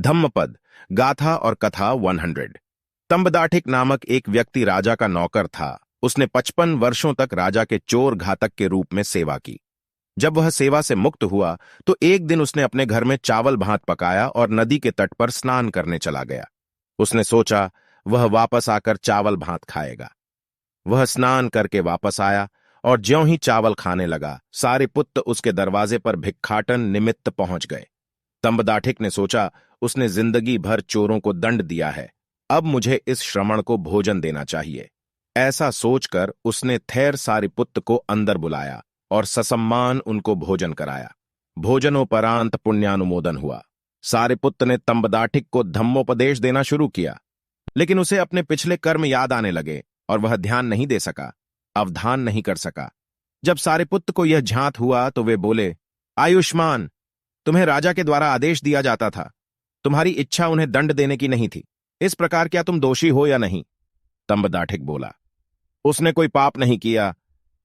धम्मपद, गाथा और कथा 100। तंबदाठिक नामक एक व्यक्ति राजा का नौकर था। उसने 55 वर्षों तक राजा के चोर घातक के रूप में सेवा की। जब वह सेवा से मुक्त हुआ तो एक दिन उसने अपने घर में चावल भात पकाया और नदी के तट पर स्नान करने चला गया। उसने सोचा वह वापस आकर चावल भात खाएगा। वह स्नान करके वापस आया और ज्यों ही चावल खाने लगा, सारिपुत्त उसके दरवाजे पर भिक्षाटन निमित्त पहुंच गए। तंबदाठिक ने सोचा उसने जिंदगी भर चोरों को दंड दिया है, अब मुझे इस श्रमण को भोजन देना चाहिए। ऐसा सोचकर उसने थेर सारिपुत्त को अंदर बुलाया और ससम्मान उनको भोजन कराया। भोजनोपरांत पुण्यानुमोदन हुआ। सारिपुत्त ने तंबदाठिक को धम्मोपदेश देना शुरू किया, लेकिन उसे अपने पिछले कर्म याद आने लगे और वह ध्यान नहीं दे सका, अवधान नहीं कर सका। जब सारिपुत्त को यह झांत हुआ तो वे बोले, आयुष्मान, तुम्हें राजा के द्वारा आदेश दिया जाता था, तुम्हारी इच्छा उन्हें दंड देने की नहीं थी। इस प्रकार क्या तुम दोषी हो या नहीं? तंबदाठिक बोला, उसने कोई पाप नहीं किया,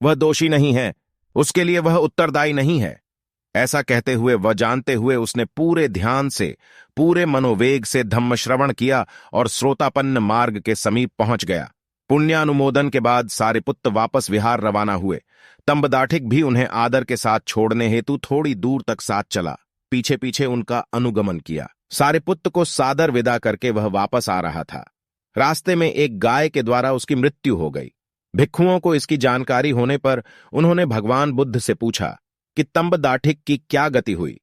वह दोषी नहीं है, उसके लिए वह उत्तरदायी नहीं है। ऐसा कहते हुए वह जानते हुए उसने पूरे ध्यान से, पूरे मनोवेग से धम्म श्रवण किया और श्रोतापन्न मार्ग के समीप पहुंच गया। पुण्यानुमोदन के बाद सारिपुत्त वापस विहार रवाना हुए। तंबदाठिक भी उन्हें आदर के साथ छोड़ने हेतु थोड़ी दूर तक साथ चला, पीछे पीछे उनका अनुगमन किया। सारिपुत्त को सादर विदा करके वह वापस आ रहा था। रास्ते में एक गाय के द्वारा उसकी मृत्यु हो गई। भिक्षुओं को इसकी जानकारी होने पर उन्होंने भगवान बुद्ध से पूछा कि तंबदाठिक की क्या गति हुई।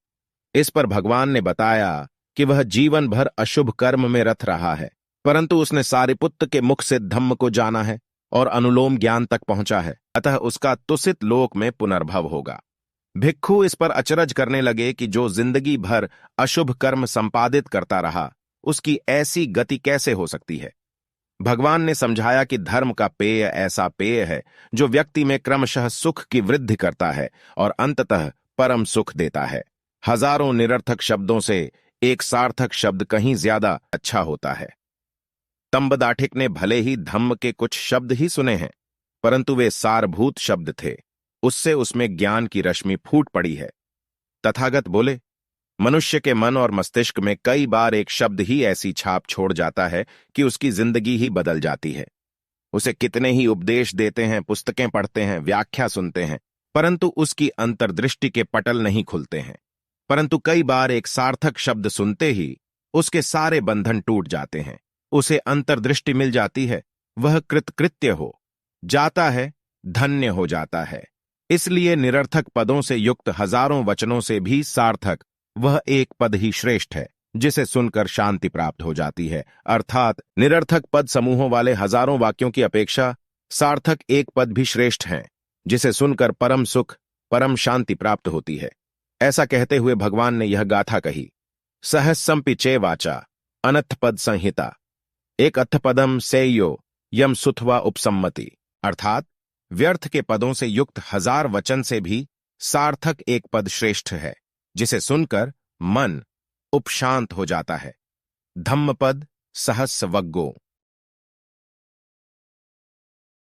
इस पर भगवान ने बताया कि वह जीवन भर अशुभ कर्म में रत रहा है, परंतु उसने सारिपुत्त के मुख से धम्म को जाना है और अनुलोम ज्ञान तक पहुंचा है, अतः उसका तुसित लोक में पुनर्भव होगा। भिक्षु इस पर अचरज करने लगे कि जो जिंदगी भर अशुभ कर्म संपादित करता रहा, उसकी ऐसी गति कैसे हो सकती है। भगवान ने समझाया कि धर्म का पेय ऐसा पेय है जो व्यक्ति में क्रमशः सुख की वृद्धि करता है और अंततः परम सुख देता है। हजारों निरर्थक शब्दों से एक सार्थक शब्द कहीं ज्यादा अच्छा होता है। तंबदाठिक ने भले ही धम्म के कुछ शब्द ही सुने हैं, परंतु वे सारभूत शब्द थे। उससे उसमें ज्ञान की रश्मि फूट पड़ी है। तथागत बोले, मनुष्य के मन और मस्तिष्क में कई बार एक शब्द ही ऐसी छाप छोड़ जाता है कि उसकी जिंदगी ही बदल जाती है। उसे कितने ही उपदेश देते हैं, पुस्तकें पढ़ते हैं, व्याख्या सुनते हैं, परंतु उसकी अंतर्दृष्टि के पटल नहीं खुलते हैं। परंतु कई बार एक सार्थक शब्द सुनते ही उसके सारे बंधन टूट जाते हैं, उसे अंतर्दृष्टि मिल जाती है, वह कृतकृत्य हो जाता है, धन्य हो जाता है। इसलिए निरर्थक पदों से युक्त हजारों वचनों से भी सार्थक वह एक पद ही श्रेष्ठ है, जिसे सुनकर शांति प्राप्त हो जाती है। अर्थात निरर्थक पद समूहों वाले हजारों वाक्यों की अपेक्षा सार्थक एक पद भी श्रेष्ठ है, जिसे सुनकर परम सुख, परम शांति प्राप्त होती है। ऐसा कहते हुए भगवान ने यह गाथा कही, सहस्सम्पि चे वाचा अनर्थपद संहिता एक अर्थपदम सेयो यम सुथवा उपसम्मति। अर्थात व्यर्थ के पदों से युक्त हजार वचन से भी सार्थक एक पद श्रेष्ठ है, जिसे सुनकर मन उपशांत हो जाता है। धम्मपद सहस्वग्गो।